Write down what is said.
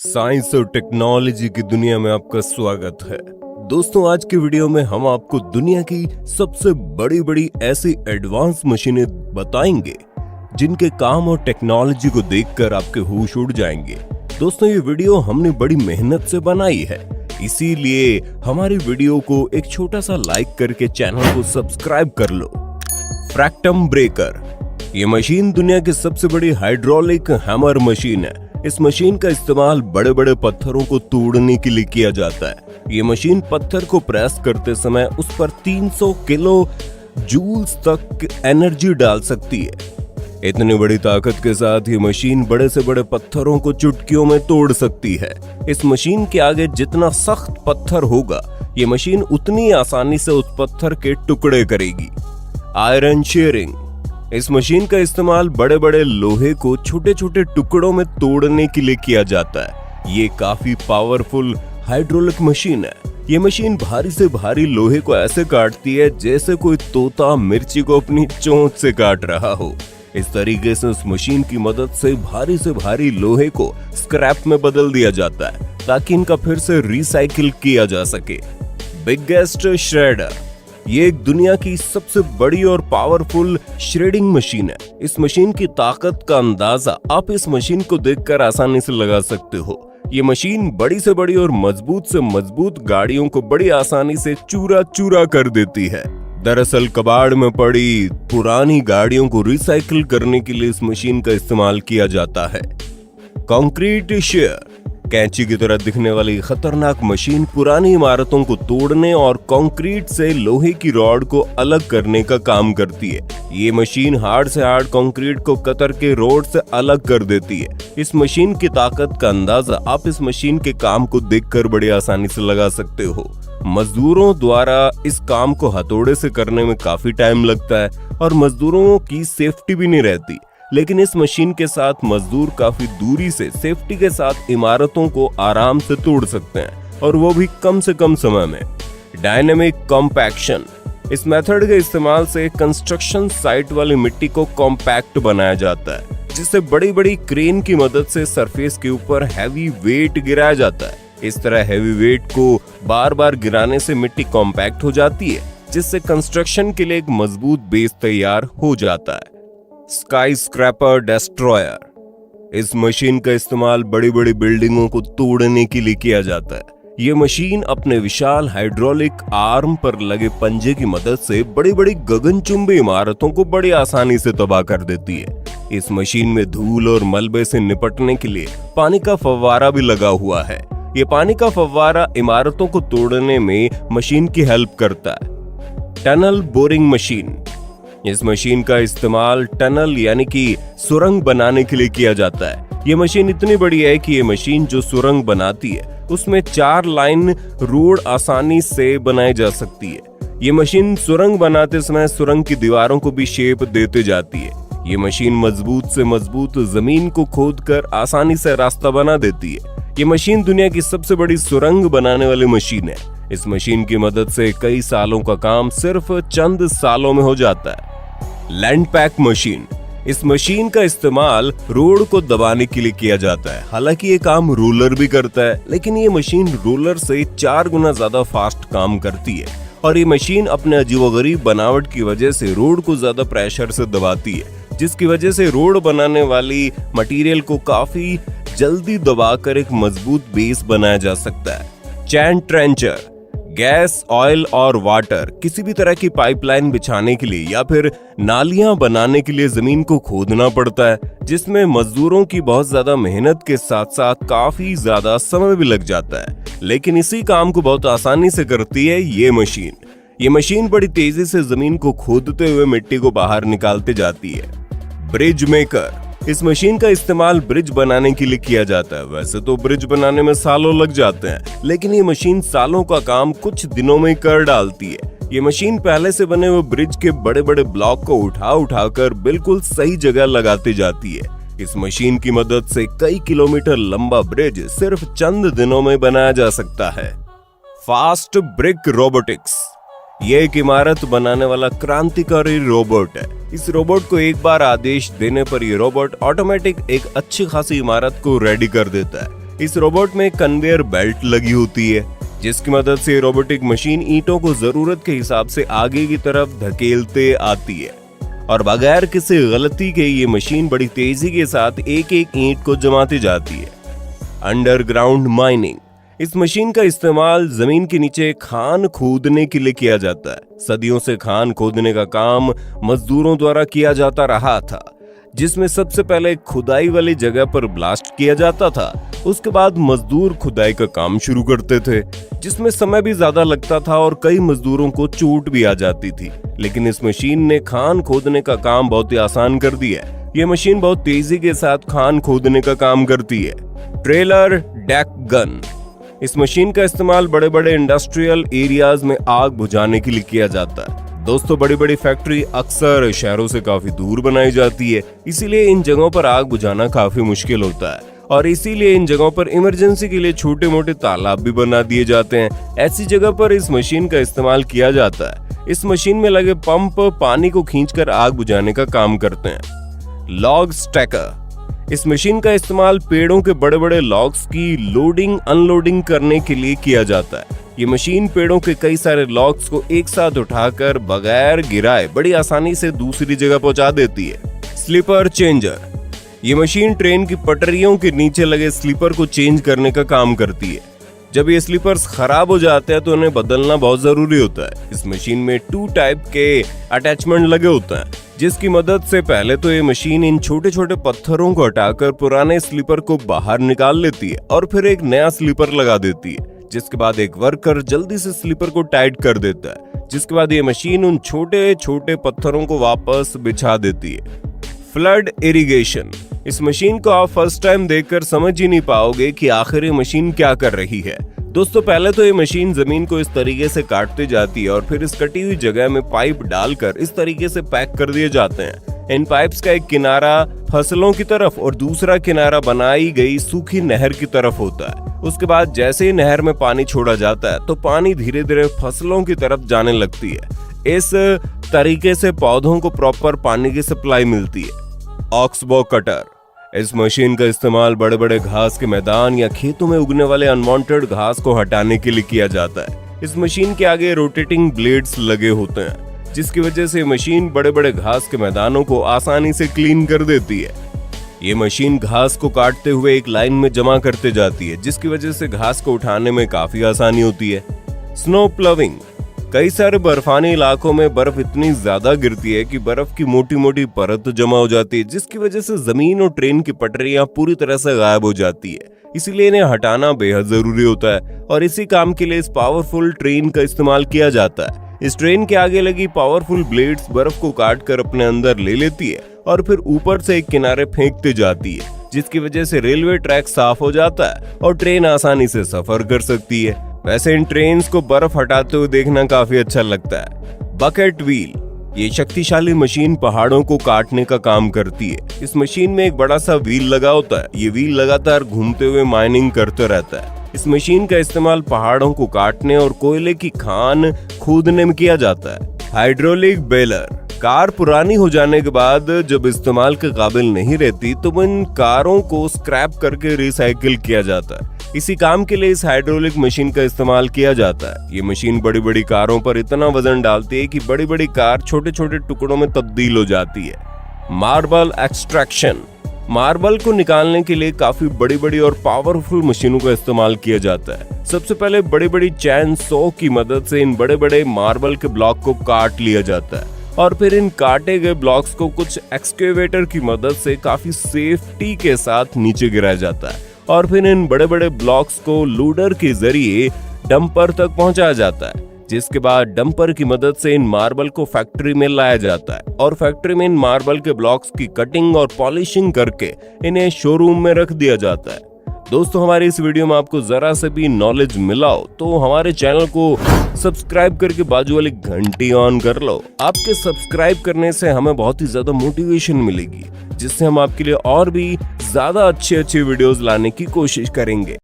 Science और technology की दुनिया में आपका स्वागत है। दोस्तों, आज की वीडियो में हम आपको दुनिया की सबसे बड़ी बड़ी ऐसी एडवांस मशीनें बताएंगे जिनके काम और टेक्नोलॉजी को देखकर आपके होश उड़ जाएंगे। दोस्तों, ये वीडियो हमने बड़ी मेहनत से बनाई है, इसीलिए हमारी वीडियो को एक छोटा सा लाइक करके चैनल को सब्सक्राइब कर लो। फ्रैक्टम ब्रेकर, ये मशीन दुनिया की सबसे बड़ी हाइड्रोलिक हैमर मशीन है। इस मशीन का इस्तेमाल बड़े बड़े पत्थरों को तोड़ने के लिए किया जाता है। ये मशीन पत्थर को प्रेस करते समय उस पर 300 किलो जूल्स तक एनर्जी डाल सकती है। इतनी बड़ी ताकत के साथ ये मशीन बड़े से बड़े पत्थरों को चुटकियों में तोड़ सकती है। इस मशीन के आगे जितना सख्त पत्थर होगा, ये मशीन उतनी आसानी से उस पत्थर के टुकड़े करेगी। आयरन शेयरिंग, इस मशीन का इस्तेमाल बड़े बड़े लोहे को छोटे छोटे टुकड़ों में तोड़ने के लिए किया जाता है। ये काफी पावरफुल हाइड्रोलिक मशीन है। ये मशीन भारी से भारी लोहे को ऐसे काटती है जैसे कोई तोता मिर्ची को अपनी चोंच से काट रहा हो। इस तरीके से उस मशीन की मदद से भारी लोहे को स्क्रैप में बदल दिया जाता है ताकि इनका फिर से रिसाइकिल किया जा सके। बिगेस्ट श्रेडर, ये एक दुनिया की सबसे बड़ी और पावरफुल श्रेडिंग मशीन है। इस मशीन की ताकत का अंदाजा आप इस मशीन को देखकर आसानी से लगा सकते हो। ये मशीन बड़ी से बड़ी और मजबूत से मजबूत गाड़ियों को बड़ी आसानी से चूरा चूरा कर देती है। दरअसल कबाड़ में पड़ी पुरानी गाड़ियों को रिसाइकिल करने के लिए इस मशीन का इस्तेमाल किया जाता है। कंक्रीट शेयर, कैंची की तरह दिखने वाली खतरनाक मशीन पुरानी इमारतों को तोड़ने और कंक्रीट से लोहे की रॉड को अलग करने का काम करती है। ये मशीन हार्ड से हार्ड कंक्रीट को कतर के रोड से अलग कर देती है। इस मशीन की ताकत का अंदाजा आप इस मशीन के काम को देखकर बड़ी आसानी से लगा सकते हो। मजदूरों द्वारा इस काम को हथौड़े से करने में काफी टाइम लगता है और मजदूरों की सेफ्टी भी नहीं रहती, लेकिन इस मशीन के साथ मजदूर काफी दूरी से सेफ्टी के साथ इमारतों को आराम से तोड़ सकते हैं, और वो भी कम से कम समय में। डायनेमिक कॉम्पैक्शन, इस मेथड के इस्तेमाल से कंस्ट्रक्शन साइट वाली मिट्टी को कॉम्पैक्ट बनाया जाता है, जिससे बड़ी बड़ी क्रेन की मदद से सरफेस के ऊपर हैवी वेट गिराया जाता है। इस तरह हैवी वेट को बार बार गिराने से मिट्टी कॉम्पैक्ट हो जाती है, जिससे कंस्ट्रक्शन के लिए एक मजबूत बेस तैयार हो जाता है। स्काई स्क्रैपर डिस्ट्रॉयर, इस मशीन का इस्तेमाल बड़ी बड़ी बिल्डिंगों को तोड़ने के लिए किया जाता है। ये मशीन अपने विशाल हाइड्रोलिक आर्म पर लगे पंजे की मदद से बड़ी बड़ी गगनचुंबी इमारतों को बड़ी आसानी से तबाह कर देती है। इस मशीन में धूल और मलबे से निपटने के लिए पानी का फव्वारा भी लगा हुआ है। ये पानी का फव्वारा इमारतों को तोड़ने में मशीन की हेल्प करता है। टनल बोरिंग मशीन, इस मशीन का इस्तेमाल टनल यानी कि सुरंग बनाने के लिए किया जाता है। ये मशीन इतनी बड़ी है कि ये मशीन जो सुरंग बनाती है उसमें 4 लाइन रोड आसानी से बनाई जा सकती है। ये मशीन सुरंग बनाते समय सुरंग की दीवारों को भी शेप देते जाती है। ये मशीन मजबूत से मजबूत जमीन को खोदकर आसानी से रास्ता बना देती है। ये मशीन दुनिया की सबसे बड़ी सुरंग बनाने वाली मशीन है। इस मशीन की मदद से कई सालों का काम सिर्फ चंद सालों में हो जाता है। लैंड पैक मशीन, इस मशीन का इस्तेमाल रोड को दबाने के लिए किया जाता है। हालांकि ये काम रोलर भी करता है, लेकिन ये मशीन रोलर से 4 गुना ज्यादा फास्ट काम करती है, और ये मशीन अपने अजीबोगरीब बनावट की वजह से रोड को ज्यादा प्रेशर से दबाती है, जिसकी वजह से रोड बनाने वाली मटेरियल को काफी जल्दी दबाकर एक मजबूत बेस बनाया जा सकता है। चैन ट्रेंचर, गैस, ऑयल और वाटर किसी भी तरह की पाइपलाइन बिछाने के लिए या फिर नालियां बनाने के लिए जमीन को खोदना पड़ता है, जिसमें मजदूरों की बहुत ज्यादा मेहनत के साथ साथ काफी ज्यादा समय भी लग जाता है, लेकिन इसी काम को बहुत आसानी से करती है ये मशीन। ये मशीन बड़ी तेजी से जमीन को खोदते हुए मिट्टी को बाहर निकालते जाती है। ब्रिज मेकर, इस मशीन का इस्तेमाल ब्रिज बनाने के लिए किया जाता है। वैसे तो ब्रिज बनाने में सालों लग जाते हैं, लेकिन ये मशीन सालों का काम कुछ दिनों में कर डालती है। ये मशीन पहले से बने हुए ब्रिज के बड़े बड़े ब्लॉक को उठाकर बिल्कुल सही जगह लगाती जाती है। इस मशीन की मदद से कई किलोमीटर लंबा ब्रिज सिर्फ चंद दिनों में बनाया जा सकता है। फास्ट ब्रिक रोबोटिक्स, ये एक इमारत बनाने वाला क्रांतिकारी रोबोट है। इस रोबोट को एक बार आदेश देने पर ये रोबोट ऑटोमेटिक एक अच्छी खासी इमारत को रेडी कर देता है। इस रोबोट में कन्वेयर बेल्ट लगी होती है, जिसकी मदद से रोबोटिक मशीन ईंटों को जरूरत के हिसाब से आगे की तरफ धकेलते आती है और बगैर किसी गलती के ये मशीन बड़ी तेजी के साथ एक एक ईंट को जमाती जाती है। अंडरग्राउंड माइनिंग, इस मशीन का इस्तेमाल जमीन के नीचे खान खोदने के लिए किया जाता है। सदियों से खान खोदने का काम मजदूरों द्वारा किया जाता रहा था, जिसमें सबसे पहले खुदाई वाली जगह पर ब्लास्ट किया जाता था। उसके बाद मजदूर खुदाई का काम शुरू करते थे, जिसमें समय भी ज्यादा लगता था और कई मजदूरों को चोट भी आ जाती थी। लेकिन इस मशीन ने खान खोदने का काम बहुत ही आसान कर दिया है। ये मशीन बहुत तेजी के साथ खान खोदने का काम करती है। ट्रेलर डेक गन, इस मशीन का इस्तेमाल बड़े बड़े इंडस्ट्रियल एरियाज में आग बुझाने के लिए किया जाता है। दोस्तों, बड़ी बड़ी फैक्ट्री अक्सर शहरों से काफी दूर बनाई जाती है, इसीलिए इन जगहों पर आग बुझाना काफी मुश्किल होता है और इसीलिए इन जगहों पर इमरजेंसी के लिए छोटे मोटे तालाब भी बना दिए जाते हैं। ऐसी जगह पर इस मशीन का इस्तेमाल किया जाता है। इस मशीन में लगे पंप पानी को खींचकर आग बुझाने का काम करते हैं। लॉग स्टैकर, इस मशीन का इस्तेमाल पेड़ों के बड़े बड़े लॉग्स की लोडिंग अनलोडिंग करने के लिए किया जाता है। ये मशीन पेड़ों के कई सारे लॉग्स को एक साथ उठाकर बगैर गिराए बड़ी आसानी से दूसरी जगह पहुंचा देती है। स्लीपर चेंजर, ये मशीन ट्रेन की पटरियों के नीचे लगे स्लीपर को चेंज करने का काम करती है। जब ये स्लीपर्स खराब हो जाते हैं तो उन्हें बदलना बहुत जरूरी होता है। इस मशीन में 2 टाइप के अटैचमेंट लगे होते हैं, जिसकी मदद से पहले तो ये मशीन इन छोटे छोटे पत्थरों को हटाकर पुराने स्लीपर को बाहर निकाल लेती है और फिर एक नया स्लीपर लगा देती है, जिसके बाद एक वर्कर जल्दी से स्लीपर को टाइट कर देता है, जिसके बाद ये मशीन उन छोटे छोटे पत्थरों को वापस बिछा देती है। फ्लड इरिगेशन, इस मशीन को आप फर्स्ट टाइम देखकर समझ ही नहीं पाओगे कि आखिर ये मशीन क्या कर रही है। दोस्तों, पहले तो ये मशीन जमीन को इस तरीके से काटती जाती है और फिर इस कटी हुई जगह में पाइप डालकर इस तरीके से पैक कर दिए जाते हैं। इन पाइप्स का एक किनारा फसलों की तरफ और दूसरा किनारा बनाई गई सूखी नहर की तरफ होता है। उसके बाद जैसे ही नहर में पानी छोड़ा जाता है तो पानी धीरे धीरे फसलों की तरफ जाने लगती है। इस तरीके से पौधों को प्रॉपर पानी की सप्लाई मिलती है। ऑक्सबो कटर, इस मशीन का इस्तेमाल बड़े बड़े घास के मैदान या खेतों में उगने वाले अनवांटेड घास को हटाने के लिए किया जाता है। इस मशीन के आगे रोटेटिंग ब्लेड्स लगे होते हैं, जिसकी वजह से मशीन बड़े बड़े घास के मैदानों को आसानी से क्लीन कर देती है। ये मशीन घास को काटते हुए एक लाइन में जमा करते जाती है, जिसकी वजह से घास को उठाने में काफी आसानी होती है। स्नो प्लविंग, कई सारे बर्फानी इलाकों में बर्फ इतनी ज्यादा गिरती है कि बर्फ की मोटी मोटी परत जमा हो जाती है, जिसकी वजह से जमीन और ट्रेन की पटरियां पूरी तरह से गायब हो जाती है। इसीलिए इन्हें हटाना बेहद जरूरी होता है और इसी काम के लिए इस पावरफुल ट्रेन का इस्तेमाल किया जाता है। इस ट्रेन के आगे लगी पावरफुल ब्लेड्स बर्फ को काट कर अपने अंदर ले लेती है और फिर ऊपर से एक किनारे फेंकते जाती है, जिसकी वजह से रेलवे ट्रैक साफ हो जाता है और ट्रेन आसानी से सफर कर सकती है। वैसे इन ट्रेन्स को बर्फ हटाते हुए देखना काफी अच्छा लगता है। बकेट व्हील, ये शक्तिशाली मशीन पहाड़ों को काटने का काम करती है। इस मशीन में एक बड़ा सा व्हील लगा होता है। ये व्हील लगातार घूमते हुए माइनिंग करते रहता है। इस मशीन का इस्तेमाल पहाड़ों को काटने और कोयले की खान खोदने में किया जाता है। हाइड्रोलिक बेलर, कार पुरानी हो जाने के बाद जब इस्तेमाल के काबिल नहीं रहती तो इन कारों को स्क्रैप करके रिसाइकिल किया जाता है। इसी काम के लिए इस हाइड्रोलिक मशीन का इस्तेमाल किया जाता है। ये मशीन बड़ी बड़ी कारों पर इतना वजन डालती है कि बड़ी बड़ी कार छोटे छोटे टुकड़ों में तब्दील हो जाती है। मार्बल एक्सट्रैक्शन, मार्बल को निकालने के लिए काफी बड़ी बड़ी और पावरफुल मशीनों का इस्तेमाल किया जाता है। सबसे पहले बड़ी बड़ी चैन सॉ की मदद से इन बड़े बड़े मार्बल के ब्लॉक को काट लिया जाता है और फिर इन काटे गए ब्लॉक्स को कुछ एक्सकेवेटर की मदद से काफी सेफ्टी के साथ नीचे गिराया जाता है और फिर इन बड़े बड़े ब्लॉक्स को लोडर के जरिए डंपर तक पहुंचाया जाता है, जिसके बाद डंपर की मदद से इन मार्बल को फैक्ट्री में लाया जाता है और फैक्ट्री में इन मार्बल के ब्लॉक्स की कटिंग और पॉलिशिंग करके इन्हें शोरूम में रख दिया जाता है। दोस्तों, हमारी इस वीडियो में आपको जरा से भी नॉलेज मिला हो तो हमारे चैनल को सब्सक्राइब करके बाजू वाली घंटी ऑन कर लो। आपके सब्सक्राइब करने से हमें बहुत ही ज्यादा मोटिवेशन मिलेगी, जिससे हम आपके लिए और भी ज्यादा अच्छे वीडियोस लाने की कोशिश करेंगे।